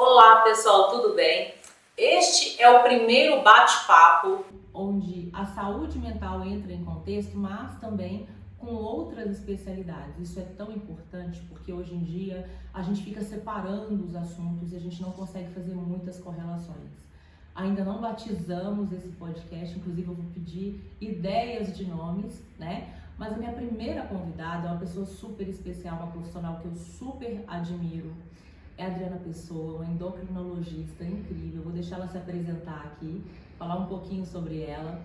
Olá pessoal, tudo bem? Este é o primeiro bate-papo onde a saúde mental entra em contexto, mas também com outras especialidades. Isso é tão importante porque hoje em dia a gente fica separando os assuntos e a gente não consegue fazer muitas correlações. Ainda não batizamos esse podcast, inclusive eu vou pedir ideias de nomes, né? Mas a minha primeira convidada é uma pessoa super especial, uma profissional que eu super admiro. É a Adriana Pessoa, uma endocrinologista incrível. Vou deixar ela se apresentar aqui, falar um pouquinho sobre ela.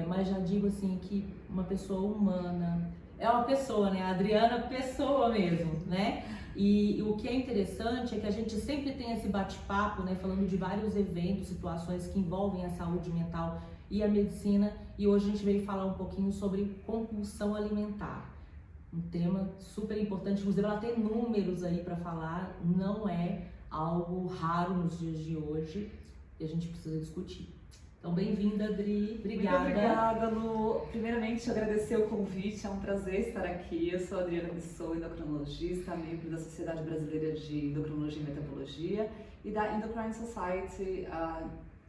Mas já digo assim que uma pessoa humana, é uma pessoa, né? A Adriana Pessoa mesmo, né? E o que é interessante é que a gente sempre tem esse bate-papo, né? Falando de vários eventos, situações que envolvem a saúde mental e a medicina. E hoje a gente veio falar um pouquinho sobre compulsão alimentar. Um tema super importante, inclusive ela tem números aí para falar, não é algo raro nos dias de hoje e a gente precisa discutir. Então, bem-vinda, Adri, obrigada. Muito obrigada, Lu. Primeiramente, agradecer o convite, é um prazer estar aqui. Eu sou a Adriana Pessoa, endocrinologista, membro da Sociedade Brasileira de Endocrinologia e Metabologia e da Endocrine Society,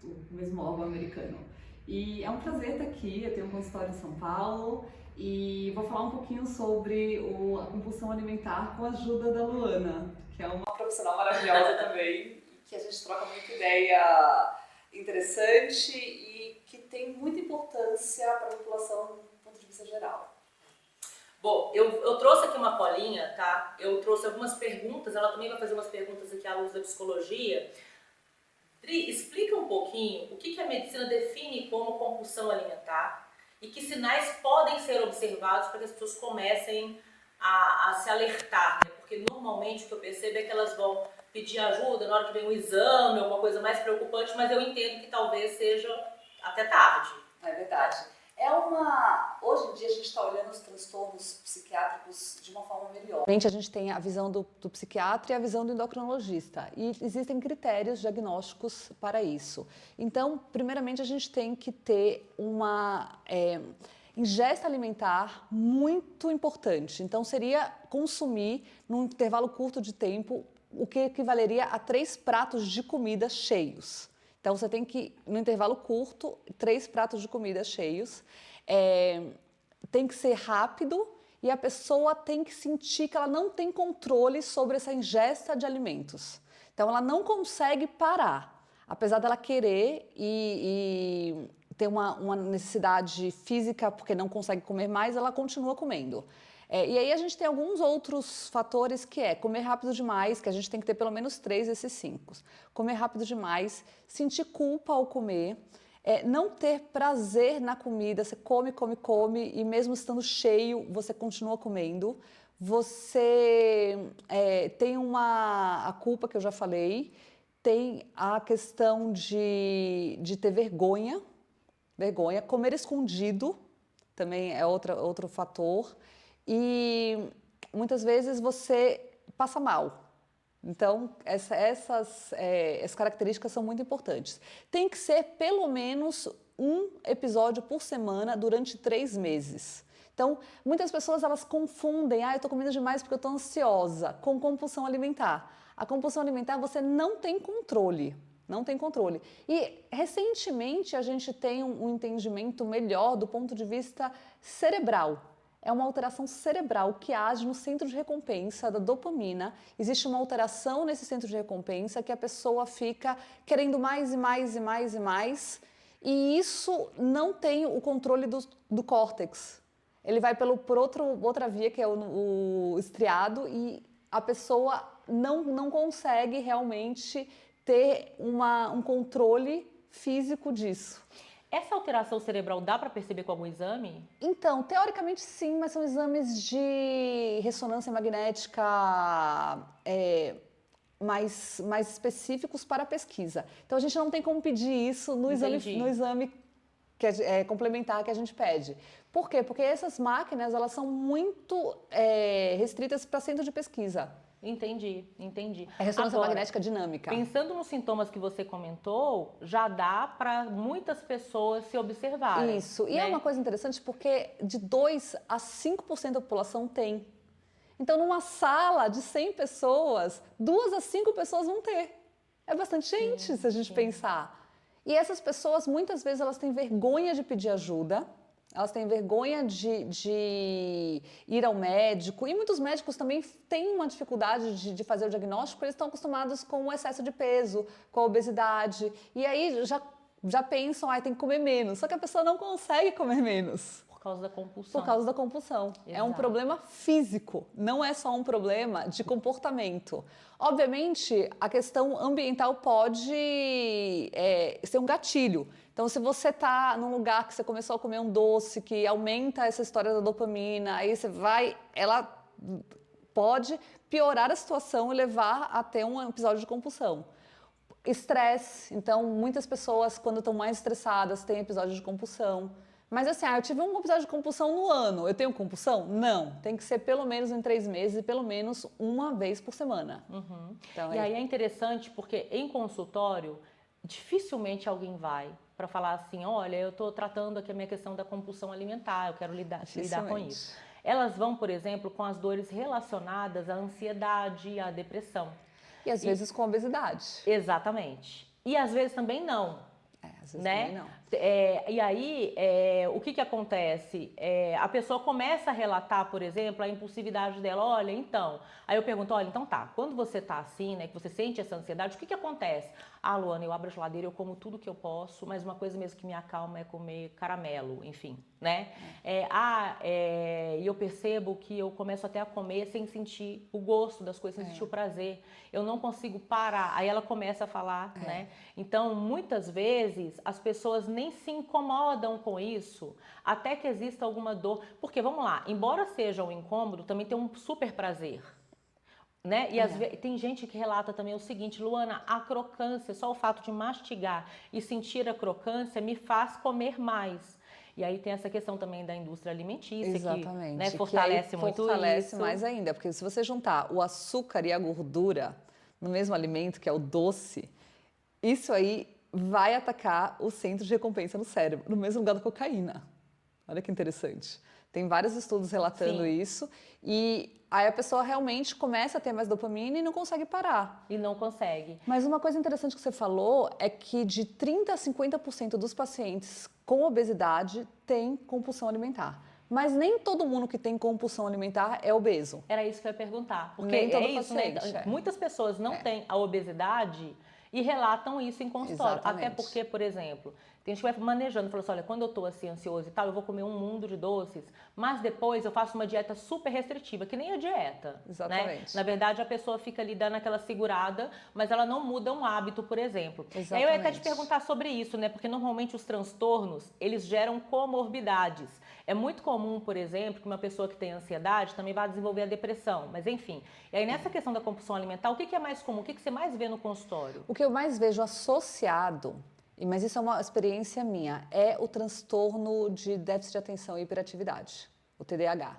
o mesmo órgão americano. E é um prazer estar aqui, eu tenho um consultório em São Paulo e vou falar um pouquinho sobre a compulsão alimentar com a ajuda da Luana, que é uma profissional maravilhosa também, que a gente troca muita ideia interessante e que tem muita importância para a população do ponto de vista geral. Bom, eu trouxe aqui uma colinha, tá? Eu trouxe algumas perguntas, ela também vai fazer umas perguntas aqui à luz da psicologia. Dri, explica um pouquinho o que a medicina define como compulsão alimentar e que sinais podem ser observados para que as pessoas comecem a se alertar, né? Porque normalmente o que eu percebo é que elas vão pedir ajuda na hora que vem um exame, alguma coisa mais preocupante, mas eu entendo que talvez seja até tarde. É verdade. Hoje em dia a gente está olhando os transtornos psiquiátricos de uma forma melhor. A gente tem a visão do psiquiatra e a visão do endocrinologista e existem critérios diagnósticos para isso. Então, primeiramente a gente tem que ter uma ingesta alimentar muito importante. Então, seria consumir num intervalo curto de tempo o que equivaleria a 3 pratos de comida cheios. Então, você tem que, no intervalo curto, 3 pratos de comida cheios. Tem que ser rápido e a pessoa tem que sentir que ela não tem controle sobre essa ingesta de alimentos. Então, ela não consegue parar. Apesar dela querer e ter uma necessidade física porque não consegue comer mais, ela continua comendo. E aí a gente tem alguns outros fatores que é comer rápido demais, que a gente tem que ter pelo menos 3 desses 5. Comer rápido demais, sentir culpa ao comer, não ter prazer na comida, você come, come, come e mesmo estando cheio, você continua comendo. Você tem a culpa que eu já falei, tem a questão de ter vergonha, comer escondido também é outro fator. E muitas vezes você passa mal. Então, essas características são muito importantes. Tem que ser pelo menos um episódio por semana durante 3 meses. Então, muitas pessoas elas confundem, eu estou comendo demais porque eu estou ansiosa, com compulsão alimentar. A compulsão alimentar você não tem controle. Não tem controle. E, recentemente, a gente tem um entendimento melhor do ponto de vista cerebral. É uma alteração cerebral que age no centro de recompensa da dopamina. Existe uma alteração nesse centro de recompensa que a pessoa fica querendo mais e mais e mais e mais. E isso não tem o controle do córtex. Ele vai por outra via, que é o estriado, e a pessoa não consegue realmente ter um controle físico disso. Essa alteração cerebral dá para perceber com algum exame? Então, teoricamente sim, mas são exames de ressonância magnética mais específicos para a pesquisa. Então, a gente não tem como pedir isso no exame que complementar que a gente pede. Por quê? Porque essas máquinas elas são muito restritas para centro de pesquisa. Entendi. É ressonância magnética dinâmica. Pensando nos sintomas que você comentou, já dá para muitas pessoas se observarem. Isso. E né? É uma coisa interessante porque de 2 a 5% da população tem. Então, numa sala de 100 pessoas, 2 a 5 pessoas vão ter. É bastante gente, se a gente pensar. E essas pessoas, muitas vezes, elas têm vergonha de pedir ajuda, elas têm vergonha de ir ao médico, e muitos médicos também têm uma dificuldade de fazer o diagnóstico, eles estão acostumados com o excesso de peso, com a obesidade, e aí já pensam, tem que comer menos, só que a pessoa não consegue comer menos. Por causa da compulsão. Por causa da compulsão. Exato. É um problema físico, não é só um problema de comportamento. Obviamente, a questão ambiental pode ser um gatilho. Então, se você está num lugar que você começou a comer um doce que aumenta essa história da dopamina, aí ela pode piorar a situação e levar a ter um episódio de compulsão. Estresse, então muitas pessoas quando estão mais estressadas têm episódio de compulsão. Mas assim, eu tive um episódio de compulsão no ano, eu tenho compulsão? Não, tem que ser pelo menos em 3 meses e pelo menos uma vez por semana. Então, e aí é interessante porque em consultório, dificilmente alguém vai para falar assim, olha, eu estou tratando aqui a minha questão da compulsão alimentar, eu quero lidar com isso. Elas vão, por exemplo, com as dores relacionadas à ansiedade, à depressão. E às vezes com obesidade. Exatamente. E às vezes também não. Às vezes também não. E aí, o que acontece? A pessoa começa a relatar, por exemplo, a impulsividade dela. Olha, então... Aí eu pergunto, olha, então tá, quando você tá assim, né, que você sente essa ansiedade, o que acontece? Ah, Luana, eu abro a geladeira, eu como tudo que eu posso, mas uma coisa mesmo que me acalma é comer caramelo, enfim, né? E eu percebo que eu começo até a comer sem sentir o gosto das coisas, sem sentir o prazer. Eu não consigo parar. Aí ela começa a falar, né? Então, muitas vezes, as pessoas nem se incomodam com isso, até que exista alguma dor. Porque, vamos lá, embora seja um incômodo, também tem um super prazer. Né? E às vezes, tem gente que relata também o seguinte, Luana, a crocância, só o fato de mastigar e sentir a crocância me faz comer mais. E aí tem essa questão também da indústria alimentícia, exatamente, que, né, fortalece muito isso. Fortalece mais ainda, porque se você juntar o açúcar e a gordura no mesmo alimento, que é o doce, isso aí vai atacar o centro de recompensa no cérebro, no mesmo lugar da cocaína. Olha que interessante. Tem vários estudos relatando isso e aí a pessoa realmente começa a ter mais dopamina e não consegue parar. E não consegue. Mas uma coisa interessante que você falou é que de 30% a 50% dos pacientes com obesidade tem compulsão alimentar. Mas nem todo mundo que tem compulsão alimentar é obeso. Era isso que eu ia perguntar. Porque nem todo isso, paciente, né? Muitas pessoas não têm a obesidade e relatam isso em consultório. Exatamente. Até porque, por exemplo, tem gente que vai manejando, fala assim, olha, quando eu tô assim ansioso e tal, eu vou comer um mundo de doces, mas depois eu faço uma dieta super restritiva, que nem a dieta. Exatamente. Né? Na verdade, a pessoa fica ali dando aquela segurada, mas ela não muda um hábito, por exemplo. Exatamente. E aí eu ia até te perguntar sobre isso, né? Porque normalmente os transtornos, eles geram comorbidades. É muito comum, por exemplo, que uma pessoa que tem ansiedade também vai desenvolver a depressão, mas enfim. E aí nessa questão da compulsão alimentar, o que é mais comum? O que você mais vê no consultório? O que eu mais vejo associado, mas isso é uma experiência minha, é o transtorno de déficit de atenção e hiperatividade, o TDAH.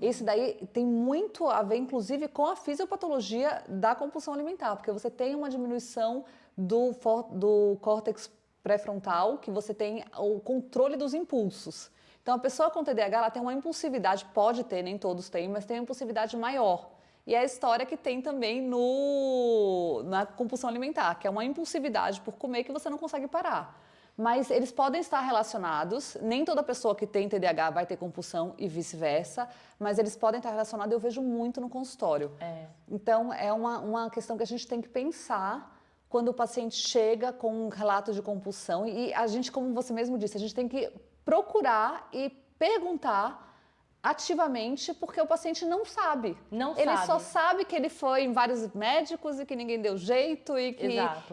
Esse daí tem muito a ver, inclusive, com a fisiopatologia da compulsão alimentar, porque você tem uma diminuição do córtex pré-frontal, que você tem o controle dos impulsos. Então, a pessoa com TDAH, ela tem uma impulsividade, pode ter, nem todos têm, mas tem uma impulsividade maior. E é a história que tem também na compulsão alimentar, que é uma impulsividade por comer que você não consegue parar. Mas eles podem estar relacionados, nem toda pessoa que tem TDAH vai ter compulsão e vice-versa, mas eles podem estar relacionados, eu vejo muito no consultório. Então, é uma questão que a gente tem que pensar quando o paciente chega com um relato de compulsão. E a gente, como você mesmo disse, a gente tem que procurar e perguntar ativamente, porque o paciente não sabe. Ele só sabe que ele foi em vários médicos e que ninguém deu jeito e que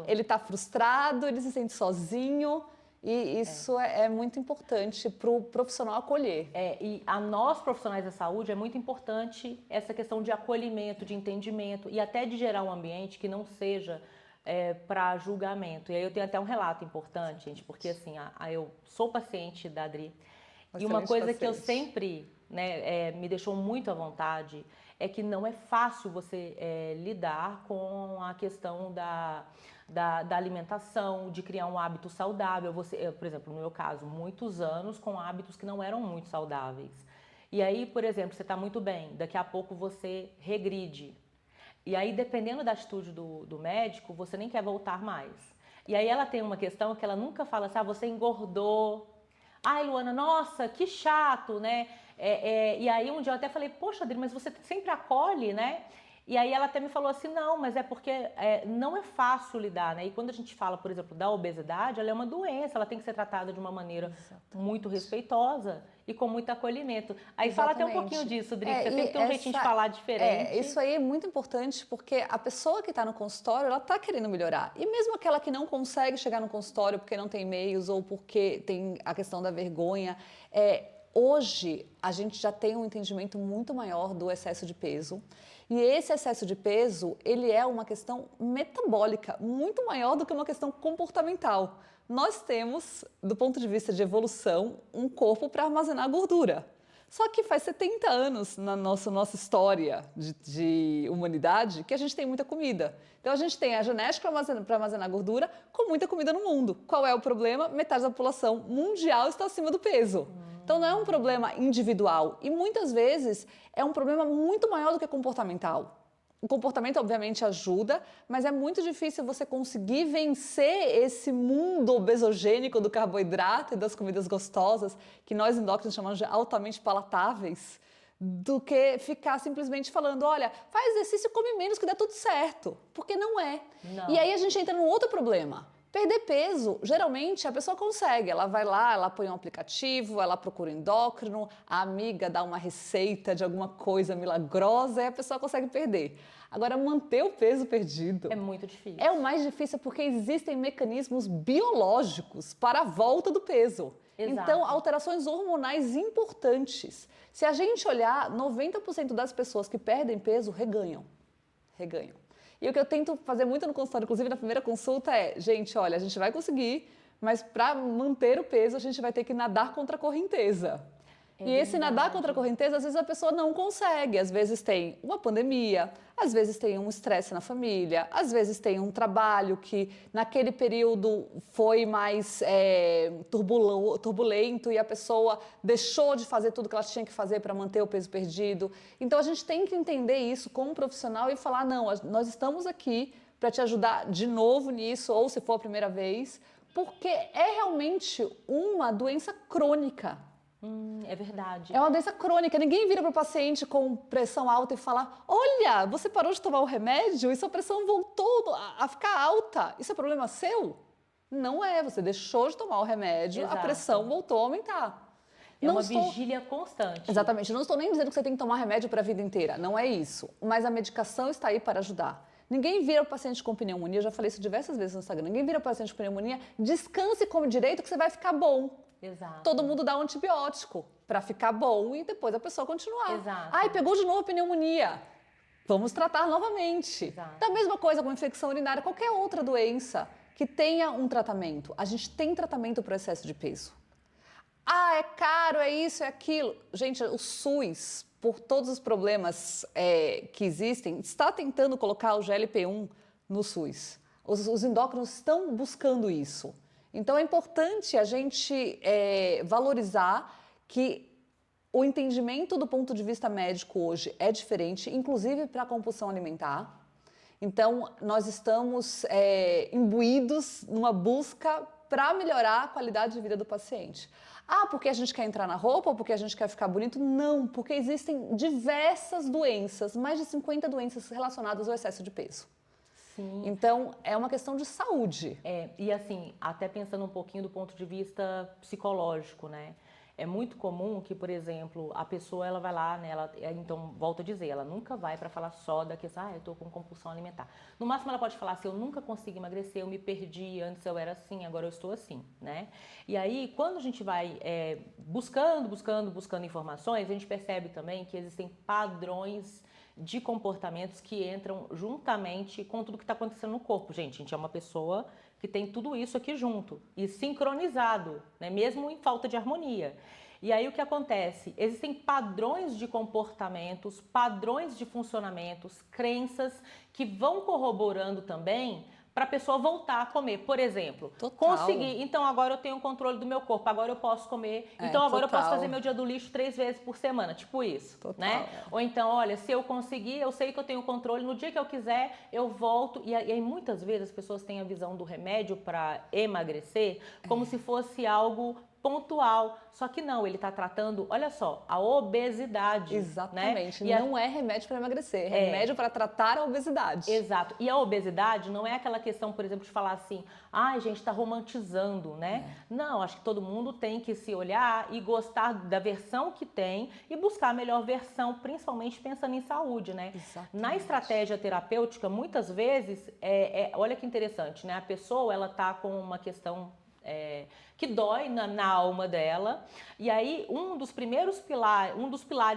ele está frustrado, ele se sente sozinho. E isso é muito importante para o profissional acolher. E a nós, profissionais da saúde, é muito importante essa questão de acolhimento, de entendimento e até de gerar um ambiente que não seja para julgamento. E aí eu tenho até um relato importante, gente, porque assim, eu sou paciente da Adri e uma coisa que eu sempre me deixou muito à vontade é que não é fácil você lidar com a questão da alimentação, de criar um hábito saudável. Por exemplo, no meu caso, muitos anos com hábitos que não eram muito saudáveis. E aí, por exemplo, você está muito bem, daqui a pouco você regride. E aí, dependendo da atitude do médico, você nem quer voltar mais. E aí ela tem uma questão que ela nunca fala assim, você engordou. Ai, Luana, nossa, que chato, né? E aí um dia eu até falei, poxa, Adri, mas você sempre acolhe, né? E aí ela até me falou assim, não, mas é porque não é fácil lidar, né? E quando a gente fala, por exemplo, da obesidade, ela é uma doença, ela tem que ser tratada de uma maneira muito respeitosa e com muito acolhimento. Aí fala até um pouquinho disso, Dri, que você sempre tem um jeitinho de falar diferente. Isso aí é muito importante porque a pessoa que está no consultório, ela está querendo melhorar. E mesmo aquela que não consegue chegar no consultório porque não tem e-mails ou porque tem a questão da vergonha, hoje a gente já tem um entendimento muito maior do excesso de peso. E esse excesso de peso, ele é uma questão metabólica, muito maior do que uma questão comportamental. Nós temos, do ponto de vista de evolução, um corpo para armazenar gordura. Só que faz 70 anos na nossa história de humanidade que a gente tem muita comida. Então a gente tem a genética para armazenar gordura com muita comida no mundo. Qual é o problema? Metade da população mundial está acima do peso. Então não é um problema individual e muitas vezes é um problema muito maior do que comportamental. O comportamento obviamente ajuda, mas é muito difícil você conseguir vencer esse mundo obesogênico do carboidrato e das comidas gostosas, que nós endócrinos chamamos de altamente palatáveis, do que ficar simplesmente falando, olha, faz exercício e come menos que dá tudo certo, porque não é. Não. E aí a gente entra num outro problema. Perder peso, geralmente a pessoa consegue, ela vai lá, ela põe um aplicativo, ela procura endócrino, a amiga dá uma receita de alguma coisa milagrosa e a pessoa consegue perder. Agora, manter o peso perdido é muito difícil. É o mais difícil porque existem mecanismos biológicos para a volta do peso. Exato. Então, alterações hormonais importantes. Se a gente olhar, 90% das pessoas que perdem peso reganham. E o que eu tento fazer muito no consultório, inclusive na primeira consulta, é, gente, olha, a gente vai conseguir, mas para manter o peso a gente vai ter que nadar contra a correnteza. E esse nadar contra a correnteza, às vezes a pessoa não consegue. Às vezes tem uma pandemia, às vezes tem um estresse na família, às vezes tem um trabalho que naquele período foi mais turbulento e a pessoa deixou de fazer tudo que ela tinha que fazer para manter o peso perdido. Então a gente tem que entender isso como profissional e falar, não, nós estamos aqui para te ajudar de novo nisso, ou se for a primeira vez, porque é realmente uma doença crônica. É verdade. É uma doença crônica. Ninguém vira para o paciente com pressão alta e fala, olha, você parou de tomar o remédio e sua pressão voltou a ficar alta. Isso é problema seu? Não é. Você deixou de tomar o remédio, exato, a pressão voltou a aumentar. É uma vigília constante. Exatamente. Não estou nem dizendo que você tem que tomar remédio para a vida inteira. Não é isso. Mas a medicação está aí para ajudar. Ninguém vira o paciente com pneumonia, eu já falei isso diversas vezes no Instagram, ninguém vira o paciente com pneumonia, descanse e come direito que você vai ficar bom. Exato. Todo mundo dá um antibiótico para ficar bom e depois a pessoa continuar. Exato. Ai, pegou de novo a pneumonia. Vamos tratar novamente. Exato. Da mesma coisa com infecção urinária, qualquer outra doença que tenha um tratamento. A gente tem tratamento para o excesso de peso. Ah, é caro, é isso, é aquilo. Gente, o SUS, por todos os problemas que existem, está tentando colocar o GLP-1 no SUS. Os endócrinos estão buscando isso. Então é importante a gente valorizar que o entendimento do ponto de vista médico hoje é diferente, inclusive para a compulsão alimentar. Então nós estamos imbuídos numa busca para melhorar a qualidade de vida do paciente. Ah, porque a gente quer entrar na roupa ou porque a gente quer ficar bonito? Não, porque existem diversas doenças, mais de 50 doenças relacionadas ao excesso de peso. Sim. Então, é uma questão de saúde. E assim, até pensando um pouquinho do ponto de vista psicológico, né? É muito comum que, por exemplo, a pessoa ela vai lá, né? Então, volto a dizer, ela nunca vai para falar só da questão, eu tô com compulsão alimentar. No máximo, ela pode falar assim, eu nunca consegui emagrecer, eu me perdi, antes eu era assim, agora eu estou assim, né? E aí, quando a gente vai buscando informações, a gente percebe também que existem padrões de comportamentos que entram juntamente com tudo que está acontecendo no corpo. Gente, a gente é uma pessoa que tem tudo isso aqui junto e sincronizado, né? Mesmo em falta de harmonia. E aí o que acontece? Existem padrões de comportamentos, padrões de funcionamentos, crenças que vão corroborando também para a pessoa voltar a comer. Por exemplo, Total. conseguir, então agora eu tenho o controle do meu corpo, agora eu posso comer, então agora eu posso fazer meu dia do lixo 3 vezes por semana, tipo isso, né? Ou então, olha, se eu conseguir, eu sei que eu tenho controle, no dia que eu quiser, eu volto. E aí muitas vezes as pessoas têm a visão do remédio para emagrecer como se fosse algo pontual, só que não, ele está tratando, olha só, a obesidade. Exatamente, né? Não é remédio para emagrecer, é remédio para tratar a obesidade. Exato, e a obesidade não é aquela questão, por exemplo, de falar assim, ai, gente, está romantizando, né? Não, acho que todo mundo tem que se olhar e gostar da versão que tem e buscar a melhor versão, principalmente pensando em saúde, né? Exatamente. Na estratégia terapêutica, muitas vezes, olha que interessante, né? A pessoa, ela tá com uma questão que dói na alma dela. E aí, um dos pilares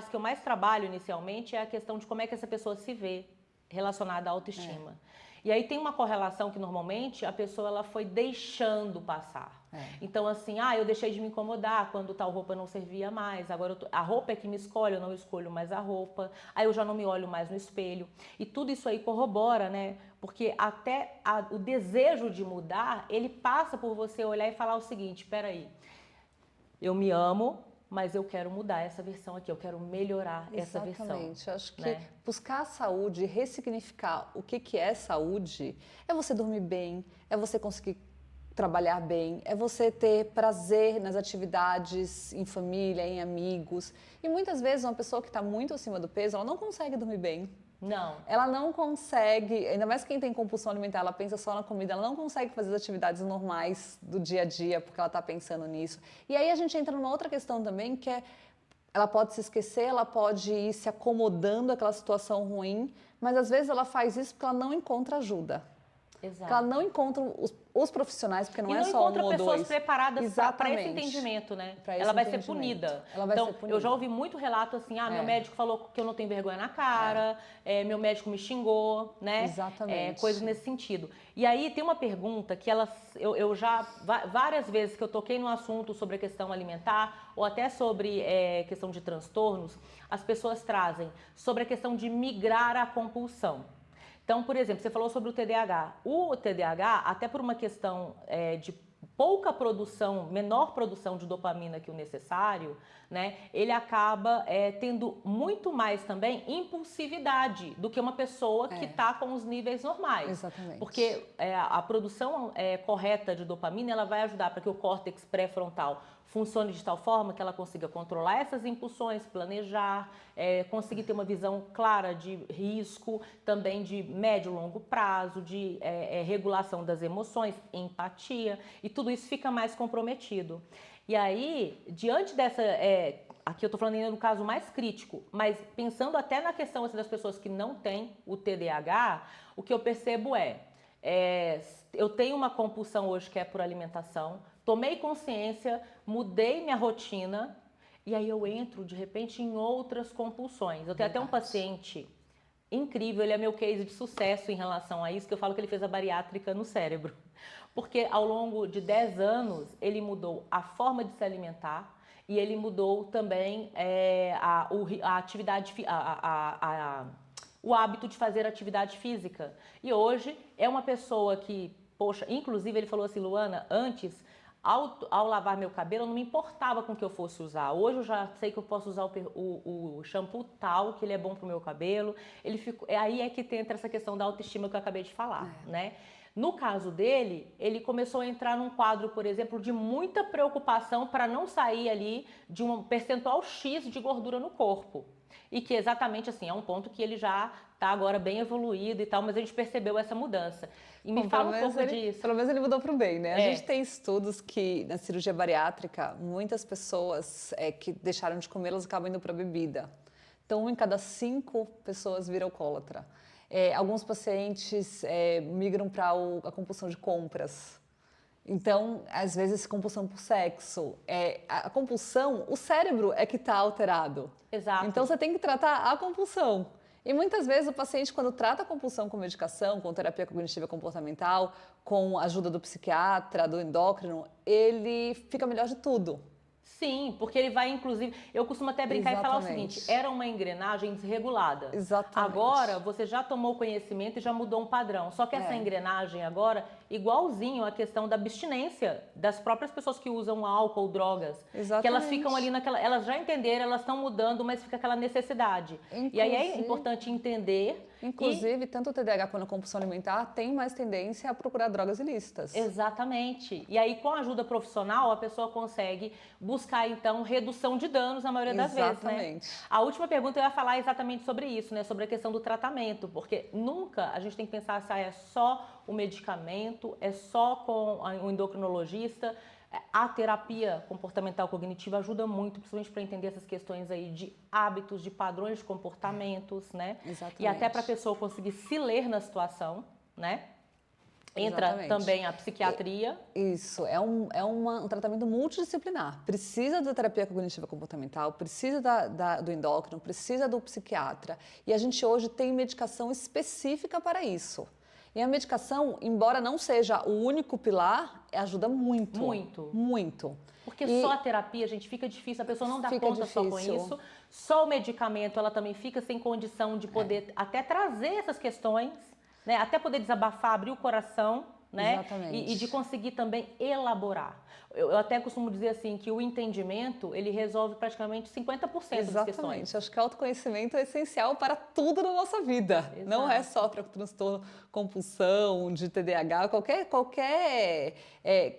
que eu mais trabalho inicialmente é a questão de como é que essa pessoa se vê relacionada à autoestima. E aí tem uma correlação que normalmente a pessoa ela foi deixando passar. Então assim, eu deixei de me incomodar quando tal roupa não servia mais, agora a roupa é que me escolhe, eu não escolho mais a roupa, aí eu já não me olho mais no espelho. E tudo isso aí corrobora, né? Porque até o desejo de mudar, ele passa por você olhar e falar o seguinte, peraí, eu me amo, mas eu quero mudar essa versão aqui, eu quero melhorar essa versão. Exatamente, eu acho que buscar a saúde, ressignificar o que é saúde, é você dormir bem, é você conseguir trabalhar bem, é você ter prazer nas atividades em família, em amigos. E muitas vezes uma pessoa que está muito acima do peso, ela não consegue dormir bem. Não. Ela não consegue, ainda mais quem tem compulsão alimentar, ela pensa só na comida, ela não consegue fazer as atividades normais do dia a dia porque ela está pensando nisso. E aí a gente entra numa outra questão também, que é, ela pode se esquecer, ela pode ir se acomodando àquela situação ruim, mas às vezes ela faz isso porque ela não encontra ajuda. Exato. Porque ela não encontra os profissionais, porque não é só um ou dois. E não encontra pessoas preparadas para esse entendimento, né? Ela vai ser punida. Então, eu já ouvi muito relato assim, meu médico falou que eu não tenho vergonha na cara, meu médico me xingou, né? Exatamente. Coisas nesse sentido. E aí tem uma pergunta que eu já, várias vezes que eu toquei no assunto sobre a questão alimentar, ou até sobre questão de transtornos, as pessoas trazem sobre a questão de migrar à compulsão. Então, por exemplo, você falou sobre o TDAH. O TDAH, até por uma questão de pouca produção, menor produção de dopamina que o necessário, né, ele acaba tendo muito mais também impulsividade do que uma pessoa que está com os níveis normais. Exatamente. Porque a produção correta de dopamina, ela vai ajudar para que o córtex pré-frontal funcione de tal forma que ela consiga controlar essas impulsões, planejar, conseguir ter uma visão clara de risco, também de médio e longo prazo, de regulação das emoções, empatia, e tudo isso fica mais comprometido. E aí, diante dessa... aqui eu estou falando ainda do caso mais crítico, mas pensando até na questão assim, das pessoas que não têm o TDAH, o que eu percebo eu tenho uma compulsão hoje que é por alimentação, tomei consciência, mudei minha rotina e aí eu entro de repente em outras compulsões. Eu tenho até um paciente incrível, ele é meu case de sucesso em relação a isso, que eu falo que ele fez a bariátrica no cérebro. Porque ao longo de 10 anos ele mudou a forma de se alimentar e ele mudou também a atividade, o hábito de fazer atividade física. E hoje é uma pessoa que, poxa, inclusive ele falou assim, Luana, antes, ao lavar meu cabelo, eu não me importava com o que eu fosse usar. Hoje eu já sei que eu posso usar o shampoo tal, que ele é bom pro meu cabelo. Aí é que entra essa questão da autoestima que eu acabei de falar, né? No caso dele, ele começou a entrar num quadro, por exemplo, de muita preocupação para não sair ali de um percentual X de gordura no corpo. E que exatamente assim, é um ponto que ele já está agora bem evoluído e tal, mas a gente percebeu essa mudança. E me fala um pouco disso. Pelo menos ele mudou para o bem, né? A gente tem estudos que na cirurgia bariátrica, muitas pessoas que deixaram de comer, elas acabam indo para a bebida. Então, 1 em cada 5 pessoas vira alcoólatra. Alguns pacientes migram para a compulsão de compras. Então, às vezes, compulsão por sexo. A compulsão, o cérebro é que está alterado. Exato. Então, você tem que tratar a compulsão. E muitas vezes o paciente, quando trata a compulsão com medicação, com terapia cognitiva comportamental, com a ajuda do psiquiatra, do endócrino, ele fica melhor de tudo. Sim, porque ele vai, inclusive, eu costumo até brincar e falar o Exatamente. seguinte, era uma engrenagem desregulada. Exatamente. Agora, você já tomou conhecimento e já mudou um padrão. Só que essa engrenagem agora, igualzinho à questão da abstinência das próprias pessoas que usam álcool, drogas. Exatamente. Que elas ficam ali naquela, elas já entenderam, elas estão mudando, mas fica aquela necessidade. E aí é importante entender. Inclusive, tanto o TDAH quanto a compulsão alimentar tem mais tendência a procurar drogas ilícitas. Exatamente. E aí, com a ajuda profissional, a pessoa consegue buscar, então, redução de danos na maioria das vezes, né? Exatamente. A última pergunta eu ia falar exatamente sobre isso, né? Sobre a questão do tratamento, porque nunca a gente tem que pensar se é só o medicamento, é só com o endocrinologista. A terapia comportamental cognitiva ajuda muito, principalmente para entender essas questões aí de hábitos, de padrões de comportamentos, né? Exatamente. E até para a pessoa conseguir se ler na situação, né? Entra Exatamente. também a psiquiatria. Isso, é um tratamento multidisciplinar. Precisa da terapia cognitiva comportamental, precisa do endócrino, precisa do psiquiatra. E a gente hoje tem medicação específica para isso. E a medicação, embora não seja o único pilar, ajuda muito. Muito. Muito. Porque só a terapia, gente, fica difícil, a pessoa não dá conta só com difícil. isso. Só o medicamento, ela também fica sem condição de poder até trazer essas questões, né? Até poder desabafar, abrir o coração, né? Exatamente. E de conseguir também elaborar. Eu até costumo dizer assim, que o entendimento, ele resolve praticamente 50% das questões. Exatamente. Acho que o autoconhecimento é essencial para tudo na nossa vida. Exato. Não é só para transtorno, compulsão, de TDAH, qualquer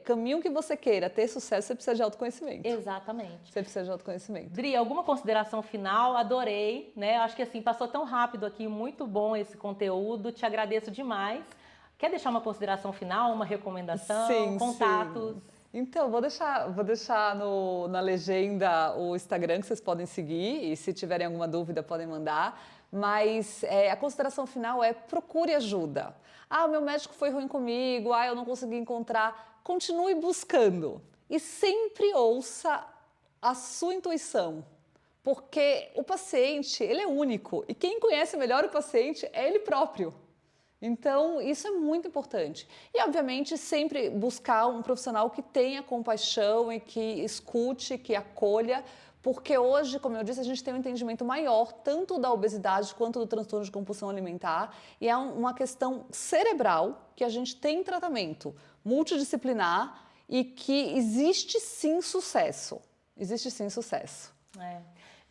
caminho que você queira ter sucesso, você precisa de autoconhecimento. Exatamente. Você precisa de autoconhecimento. Dri, alguma consideração final? Adorei, né? Acho que assim, passou tão rápido aqui, muito bom esse conteúdo, te agradeço demais. Quer deixar uma consideração final, uma recomendação, Sim, contatos? sim. Então, vou deixar na legenda o Instagram que vocês podem seguir e se tiverem alguma dúvida podem mandar. Mas a consideração final é procure ajuda. Ah, o meu médico foi ruim comigo, eu não consegui encontrar. Continue buscando e sempre ouça a sua intuição. Porque o paciente, ele é único e quem conhece melhor o paciente é ele próprio. Então, isso é muito importante. E, obviamente, sempre buscar um profissional que tenha compaixão e que escute, que acolha, porque hoje, como eu disse, a gente tem um entendimento maior, tanto da obesidade quanto do transtorno de compulsão alimentar, e é uma questão cerebral que a gente tem tratamento multidisciplinar e que existe sim sucesso. Existe sim sucesso.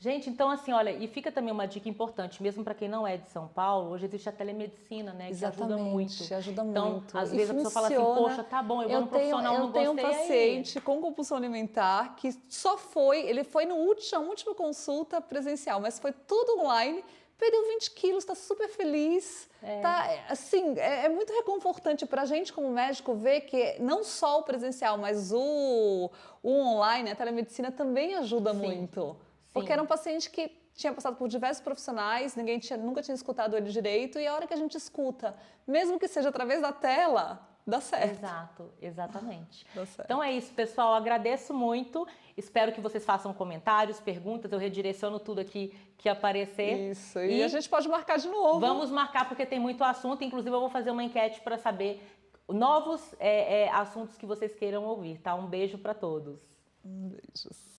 Gente, então assim, olha, e fica também uma dica importante, mesmo para quem não é de São Paulo, hoje existe a telemedicina, né, que ajuda muito. Ajuda então, muito. Às vezes a pessoa fala assim, poxa, tá bom, eu vou no profissional, não gostei, eu tenho um paciente com compulsão alimentar que ele foi na última consulta presencial, mas foi tudo online, perdeu 20 quilos, está super feliz. É muito reconfortante para a gente como médico ver que não só o presencial, mas o online, a telemedicina também ajuda muito. Porque era um paciente que tinha passado por diversos profissionais, nunca tinha escutado ele direito, e a hora que a gente escuta, mesmo que seja através da tela, dá certo. Exato, exatamente. Dá certo. Então é isso, pessoal, agradeço muito, espero que vocês façam comentários, perguntas, eu redireciono tudo aqui que aparecer. Isso, e a gente pode marcar de novo. Vamos marcar porque tem muito assunto, inclusive eu vou fazer uma enquete para saber novos assuntos que vocês queiram ouvir, tá? Um beijo para todos. Beijos.